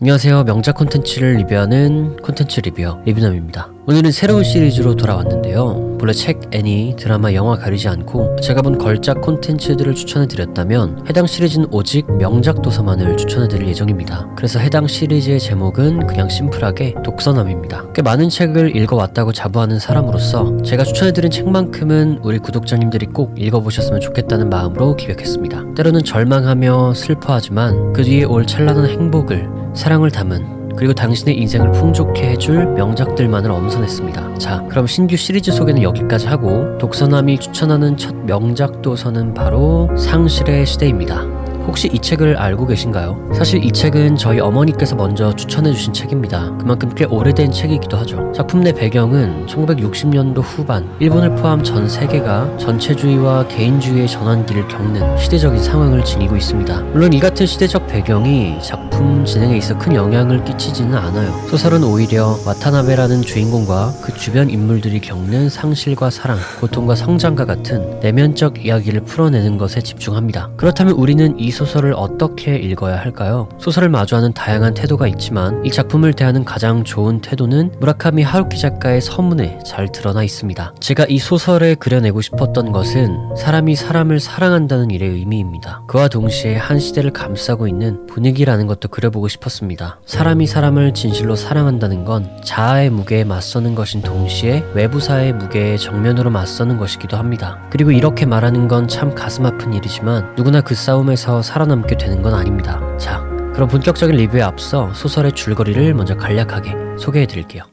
안녕하세요. 명작 콘텐츠를 리뷰하는 콘텐츠 리뷰어 리뷰남입니다. 오늘은 새로운 시리즈로 돌아왔는데요. 본래 책, 애니, 드라마, 영화 가리지 않고 제가 본 걸작 콘텐츠들을 추천해드렸다면 해당 시리즈는 오직 명작 도서만을 추천해드릴 예정입니다. 그래서 해당 시리즈의 제목은 그냥 심플하게 독서남입니다. 꽤 많은 책을 읽어왔다고 자부하는 사람으로서 제가 추천해드린 책만큼은 우리 구독자님들이 꼭 읽어보셨으면 좋겠다는 마음으로 기획했습니다. 때로는 절망하며 슬퍼하지만 그 뒤에 올 찬란한 행복을, 사랑을 담은, 그리고 당신의 인생을 풍족해 해줄 명작들만을 엄선했습니다. 자, 그럼 신규 시리즈 소개는 여기까지 하고 독서남이 추천하는 첫 명작 도서는 바로 상실의 시대입니다. 혹시 이 책을 알고 계신가요? 사실 이 책은 저희 어머니께서 먼저 추천해주신 책입니다. 그만큼 꽤 오래된 책이기도 하죠. 작품 내 배경은 1960년도 후반, 일본을 포함 전 세계가 전체주의와 개인주의의 전환기를 겪는 시대적인 상황을 지니고 있습니다. 물론 이 같은 시대적 배경이 작품 진행에 있어 큰 영향을 끼치지는 않아요. 소설은 오히려 와타나베라는 주인공과 그 주변 인물들이 겪는 상실과 사랑, 고통과 성장과 같은 내면적 이야기를 풀어내는 것에 집중합니다. 그렇다면 우리는 이 소설을 어떻게 읽어야 할까요? 소설을 마주하는 다양한 태도가 있지만 이 작품을 대하는 가장 좋은 태도는 무라카미 하루키 작가의 서문에 잘 드러나 있습니다. 제가 이 소설에 그려내고 싶었던 것은 사람이 사람을 사랑한다는 일의 의미입니다. 그와 동시에 한 시대를 감싸고 있는 분위기라는 것도 그려보고 싶었습니다. 사람이 사람을 진실로 사랑한다는 건 자아의 무게에 맞서는 것인 동시에 외부사의 무게에 정면으로 맞서는 것이기도 합니다. 그리고 이렇게 말하는 건 참 가슴 아픈 일이지만 누구나 그 싸움에서 살아남게 되는 건 아닙니다. 자, 그럼 본격적인 리뷰에 앞서 소설의 줄거리를 먼저 간략하게 소개해드릴게요.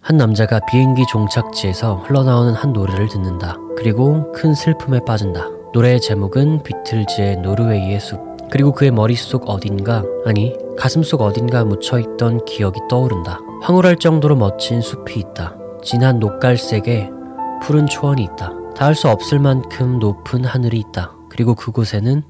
한 남자가 비행기 종착지에서 흘러나오는 한 노래를 듣는다. 그리고 큰 슬픔에 빠진다. 노래의 제목은 비틀즈의 노르웨이의 숲. 그리고 그의 머릿속 어딘가, 아니 가슴속 어딘가 묻혀있던 기억이 떠오른다. 황홀할 정도로 멋진 숲이 있다. 진한 녹갈색의 푸른 초원이 있다. 닿을 수 없을 만큼 높은 하늘이 있다. 그리고 그곳에는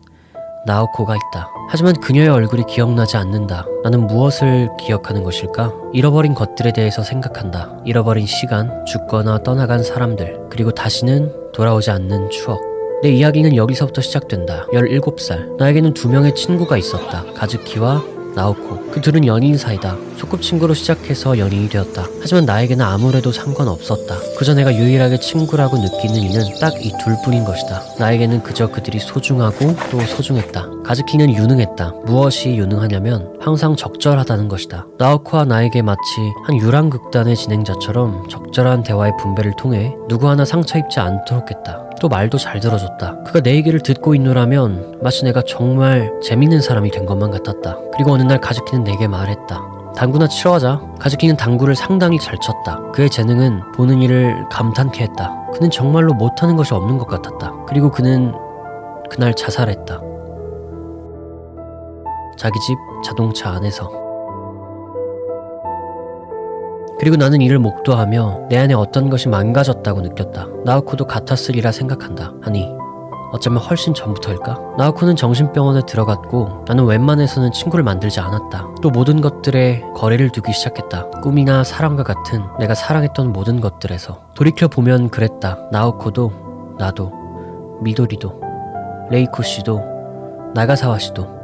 나오코가 있다. 하지만 그녀의 얼굴이 기억나지 않는다. 나는 무엇을 기억하는 것일까? 잃어버린 것들에 대해서 생각한다. 잃어버린 시간, 죽거나 떠나간 사람들, 그리고 다시는 돌아오지 않는 추억. 내 이야기는 여기서부터 시작된다. 17살. 나에게는 2명의 친구가 있었다. 가즈키와 나오코. 그 둘은 연인 사이다. 소꿉친구로 시작해서 연인이 되었다. 하지만 나에게는 아무래도 상관없었다. 그저 내가 유일하게 친구라고 느끼는 이는 딱 이 둘뿐인 것이다. 나에게는 그저 그들이 소중하고 또 소중했다. 가즈키는 유능했다. 무엇이 유능하냐면 항상 적절하다는 것이다. 나오코와 나에게 마치 한 유랑극단의 진행자처럼 적절한 대화의 분배를 통해 누구 하나 상처 입지 않도록 했다. 또 말도 잘 들어줬다. 그가 내 얘기를 듣고 있노라면 마치 내가 정말 재밌는 사람이 된 것만 같았다. 그리고 어느 날 가즈키는 내게 말했다. 당구나 치러 가자. 가즈키는 당구를 상당히 잘 쳤다. 그의 재능은 보는 이를 감탄케 했다. 그는 정말로 못하는 것이 없는 것 같았다. 그리고 그는 그날 자살했다. 자기 집 자동차 안에서. 그리고 나는 이를 목도하며 내 안에 어떤 것이 망가졌다고 느꼈다. 나오코도 같았으리라 생각한다. 아니, 어쩌면 훨씬 전부터일까? 나오코는 정신병원에 들어갔고 나는 웬만해서는 친구를 만들지 않았다. 또 모든 것들에 거리를 두기 시작했다. 꿈이나 사랑과 같은 내가 사랑했던 모든 것들에서. 돌이켜보면 그랬다. 나오코도, 나도, 미도리도, 레이코 씨도, 나가사와 씨도,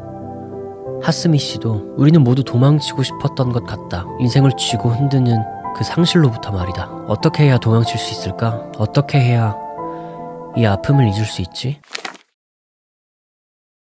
하스미 씨도 우리는 모두 도망치고 싶었던 것 같다. 인생을 쥐고 흔드는 그 상실로부터 말이다. 어떻게 해야 도망칠 수 있을까? 어떻게 해야 이 아픔을 잊을 수 있지?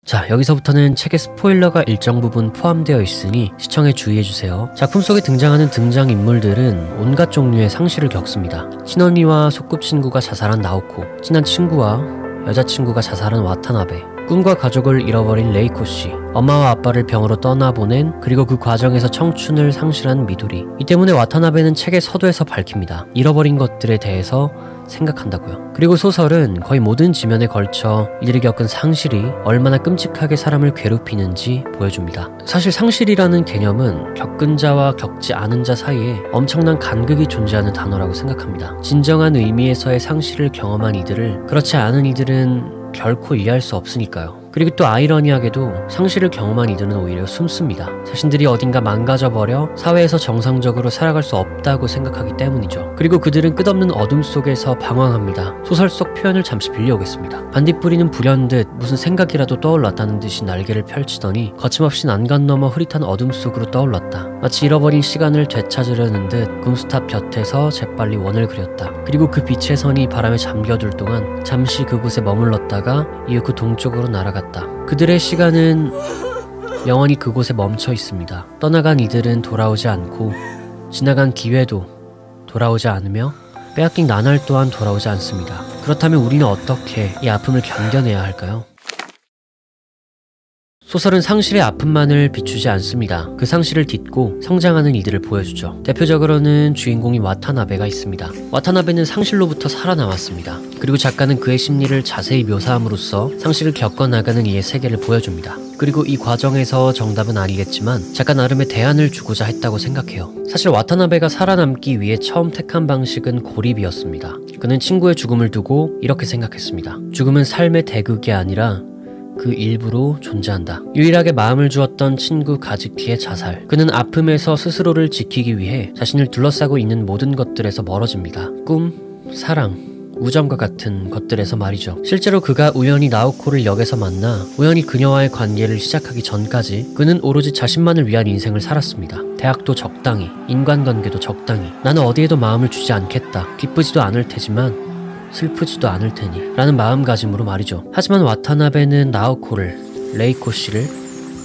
자, 여기서부터는 책에 스포일러가 일정 부분 포함되어 있으니 시청에 주의해주세요. 작품 속에 등장하는 등장인물들은 온갖 종류의 상실을 겪습니다. 친언니와 소꿉친구가 자살한 나오코, 친한 친구와 여자친구가 자살한 와타나베, 꿈과 가족을 잃어버린 레이코 씨, 엄마와 아빠를 병으로 떠나보낸, 그리고 그 과정에서 청춘을 상실한 미도리. 이 때문에 와타나베는 책의 서두에서 밝힙니다. 잃어버린 것들에 대해서 생각한다고요. 그리고 소설은 거의 모든 지면에 걸쳐 이들이 겪은 상실이 얼마나 끔찍하게 사람을 괴롭히는지 보여줍니다. 사실 상실이라는 개념은 겪은 자와 겪지 않은 자 사이에 엄청난 간극이 존재하는 단어라고 생각합니다. 진정한 의미에서의 상실을 경험한 이들을, 그렇지 않은 이들은 결코 이해할 수 없으니까요. 그리고 또 아이러니하게도 상실을 경험한 이들은 오히려 숨습니다. 자신들이 어딘가 망가져버려 사회에서 정상적으로 살아갈 수 없다고 생각하기 때문이죠. 그리고 그들은 끝없는 어둠 속에서 방황합니다. 소설 속 표현을 잠시 빌려오겠습니다. 반딧불이는 불현듯 무슨 생각이라도 떠올랐다는 듯이 날개를 펼치더니 거침없이 난간 너머 흐릿한 어둠 속으로 떠올랐다. 마치 잃어버린 시간을 되찾으려는 듯 금수탑 곁에서 재빨리 원을 그렸다. 그리고 그 빛의 선이 바람에 잠겨들 동안 잠시 그곳에 머물렀다가 이후 그 동쪽으로 날아갔다. 그들의 시간은 영원히 그곳에 멈춰 있습니다. 떠나간 이들은 돌아오지 않고 지나간 기회도 돌아오지 않으며 빼앗긴 나날 또한 돌아오지 않습니다. 그렇다면 우리는 어떻게 이 아픔을 견뎌내야 할까요? 소설은 상실의 아픔만을 비추지 않습니다. 그 상실을 딛고 성장하는 이들을 보여주죠. 대표적으로는 주인공인 와타나베가 있습니다. 와타나베는 상실로부터 살아남았습니다. 그리고 작가는 그의 심리를 자세히 묘사함으로써 상실을 겪어나가는 이의 세계를 보여줍니다. 그리고 이 과정에서 정답은 아니겠지만 작가 나름의 대안을 주고자 했다고 생각해요. 사실 와타나베가 살아남기 위해 처음 택한 방식은 고립이었습니다. 그는 친구의 죽음을 두고 이렇게 생각했습니다. 죽음은 삶의 대극이 아니라 그 일부로 존재한다. 유일하게 마음을 주었던 친구 가즈키의 자살. 그는 아픔에서 스스로를 지키기 위해 자신을 둘러싸고 있는 모든 것들에서 멀어집니다. 꿈, 사랑, 우정과 같은 것들에서 말이죠. 실제로 그가 우연히 나오코를 역에서 만나 우연히 그녀와의 관계를 시작하기 전까지 그는 오로지 자신만을 위한 인생을 살았습니다. 대학도 적당히, 인간관계도 적당히, 나는 어디에도 마음을 주지 않겠다. 기쁘지도 않을 테지만 슬프지도 않을 테니 라는 마음가짐으로 말이죠. 하지만 와타나베는 나오코를, 레이코 씨를,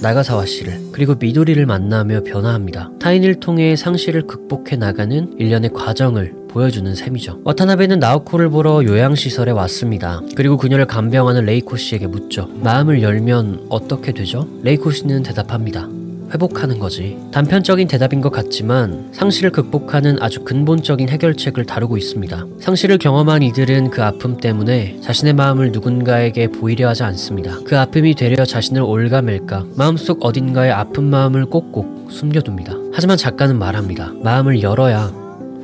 나가사와 씨를, 그리고 미도리를 만나며 변화합니다. 타인을 통해 상실을 극복해 나가는 일련의 과정을 보여주는 셈이죠. 와타나베는 나오코를 보러 요양시설에 왔습니다. 그리고 그녀를 간병하는 레이코 씨에게 묻죠. 마음을 열면 어떻게 되죠? 레이코 씨는 대답합니다. 회복하는 거지. 단편적인 대답인 것 같지만 상실을 극복하는 아주 근본적인 해결책을 다루고 있습니다. 상실을 경험한 이들은 그 아픔 때문에 자신의 마음을 누군가에게 보이려 하지 않습니다. 그 아픔이 되려 자신을 올가맬까 마음속 어딘가에 아픈 마음을 꼭꼭 숨겨둡니다. 하지만 작가는 말합니다. 마음을 열어야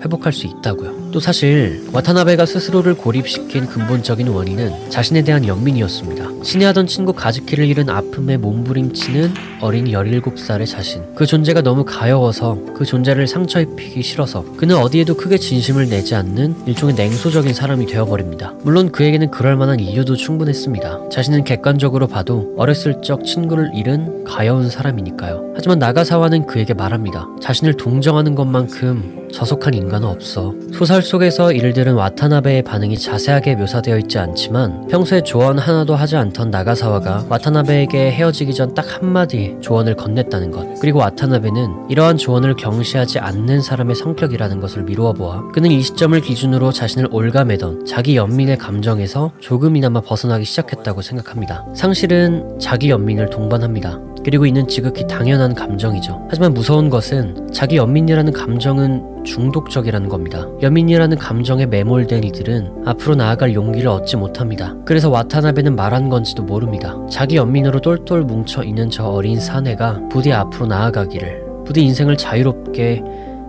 회복할 수 있다고요. 또 사실 와타나베가 스스로를 고립시킨 근본적인 원인은 자신에 대한 연민이었습니다. 친애하던 친구 가즈키를 잃은 아픔에 몸부림치는 어린 17살의 자신. 그 존재가 너무 가여워서 그 존재를 상처 입히기 싫어서 그는 어디에도 크게 진심을 내지 않는 일종의 냉소적인 사람이 되어버립니다. 물론 그에게는 그럴 만한 이유도 충분했습니다. 자신은 객관적으로 봐도 어렸을 적 친구를 잃은 가여운 사람이니까요. 하지만 나가사와는 그에게 말합니다. 자신을 동정하는 것만큼 저속한 인간은 없어. 소설 속에서 일들은 와타나베의 반응이 자세하게 묘사되어 있지 않지만 평소에 조언 하나도 하지 않던 나가사와가 와타나베에게 헤어지기 전 딱 한마디 조언을 건넸다는 것. 그리고 와타나베는 이러한 조언을 경시하지 않는 사람의 성격이라는 것을 미루어 보아 그는 이 시점을 기준으로 자신을 올가매던 자기 연민의 감정에서 조금이나마 벗어나기 시작했다고 생각합니다. 상실은 자기 연민을 동반합니다. 그리고 이는 지극히 당연한 감정이죠. 하지만 무서운 것은 자기 연민이라는 감정은 중독적이라는 겁니다. 연민이라는 감정에 매몰된 이들은 앞으로 나아갈 용기를 얻지 못합니다. 그래서 와타나베는 말한 건지도 모릅니다. 자기 연민으로 똘똘 뭉쳐 있는 저 어린 사내가 부디 앞으로 나아가기를, 부디 인생을 자유롭게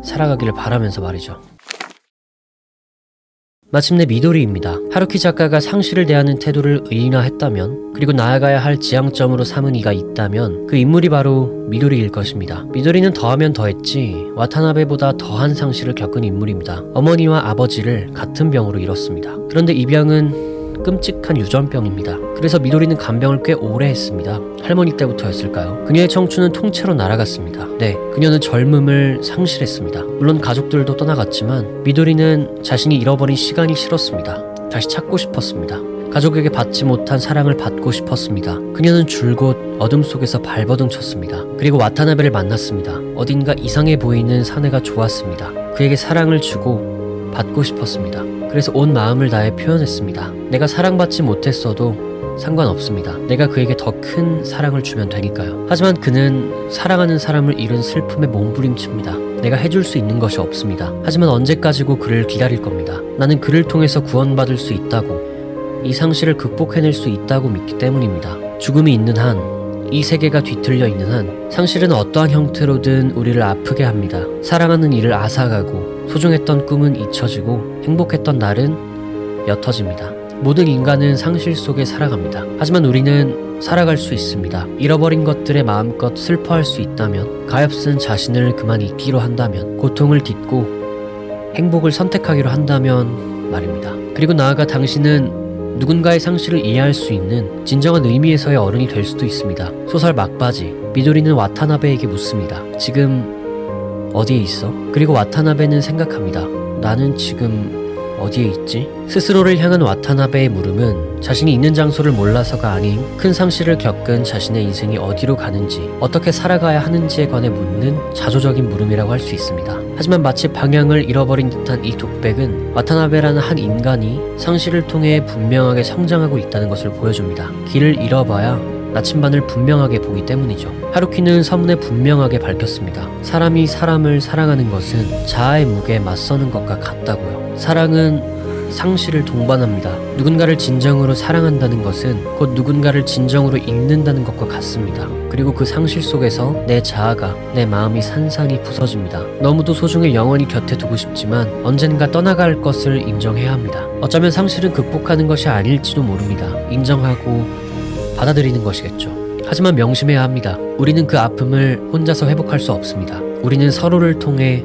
살아가기를 바라면서 말이죠. 마침내 미도리입니다. 하루키 작가가 상실을 대하는 태도를 의인화했다면, 그리고 나아가야 할 지향점으로 삼은 이가 있다면 그 인물이 바로 미도리일 것입니다. 미도리는 더하면 더했지 와타나베보다 더한 상실을 겪은 인물입니다. 어머니와 아버지를 같은 병으로 잃었습니다. 그런데 이 병은 끔찍한 유전병입니다. 그래서 미도리는 간병을 꽤 오래 했습니다. 할머니 때부터였을까요? 그녀의 청춘은 통째로 날아갔습니다. 네, 그녀는 젊음을 상실했습니다. 물론 가족들도 떠나갔지만 미도리는 자신이 잃어버린 시간이 싫었습니다. 다시 찾고 싶었습니다. 가족에게 받지 못한 사랑을 받고 싶었습니다. 그녀는 줄곧 어둠 속에서 발버둥 쳤습니다. 그리고 와타나베를 만났습니다. 어딘가 이상해 보이는 사내가 좋았습니다. 그에게 사랑을 주고 받고 싶었습니다. 그래서 온 마음을 다해 표현했습니다. 내가 사랑받지 못했어도 상관없습니다. 내가 그에게 더 큰 사랑을 주면 되니까요. 하지만 그는 사랑하는 사람을 잃은 슬픔에 몸부림칩니다. 내가 해줄 수 있는 것이 없습니다. 하지만 언제까지고 그를 기다릴 겁니다. 나는 그를 통해서 구원받을 수 있다고, 이 상실을 극복해낼 수 있다고 믿기 때문입니다. 죽음이 있는 한, 이 세계가 뒤틀려 있는 한 상실은 어떠한 형태로든 우리를 아프게 합니다. 사랑하는 이를 앗아가고 소중했던 꿈은 잊혀지고 행복했던 날은 옅어집니다. 모든 인간은 상실 속에 살아갑니다. 하지만 우리는 살아갈 수 있습니다. 잃어버린 것들에 마음껏 슬퍼할 수 있다면, 가엾은 자신을 그만 잊기로 한다면, 고통을 딛고 행복을 선택하기로 한다면 말입니다. 그리고 나아가 당신은 누군가의 상실을 이해할 수 있는 진정한 의미에서의 어른이 될 수도 있습니다. 소설 막바지, 미도리는 와타나베에게 묻습니다. 지금 어디에 있어? 그리고 와타나베는 생각합니다. 나는 지금 어디에 있지? 스스로를 향한 와타나베의 물음은 자신이 있는 장소를 몰라서가 아닌 큰 상실을 겪은 자신의 인생이 어디로 가는지, 어떻게 살아가야 하는지에 관해 묻는 자조적인 물음이라고 할 수 있습니다. 하지만 마치 방향을 잃어버린 듯한 이 독백은 와타나베라는 한 인간이 상실을 통해 분명하게 성장하고 있다는 것을 보여줍니다. 길을 잃어봐야 나침반을 분명하게 보기 때문이죠. 하루키는 서문에 분명하게 밝혔습니다. 사람이 사람을 사랑하는 것은 자아의 무게에 맞서는 것과 같다고요. 사랑은 상실을 동반합니다. 누군가를 진정으로 사랑한다는 것은 곧 누군가를 진정으로 잃는다는 것과 같습니다. 그리고 그 상실 속에서 내 자아가, 내 마음이 산산이 부서집니다. 너무도 소중해 영원히 곁에 두고 싶지만 언젠가 떠나갈 것을 인정해야 합니다. 어쩌면 상실은 극복하는 것이 아닐지도 모릅니다. 인정하고 받아들이는 것이겠죠. 하지만 명심해야 합니다. 우리는 그 아픔을 혼자서 회복할 수 없습니다. 우리는 서로를 통해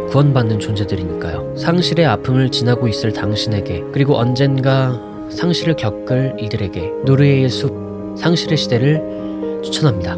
구원받는 존재들이니까요. 상실의 아픔을 지나고 있을 당신에게, 그리고 언젠가 상실을 겪을 이들에게 노르웨이의 숲 상실의 시대를 추천합니다.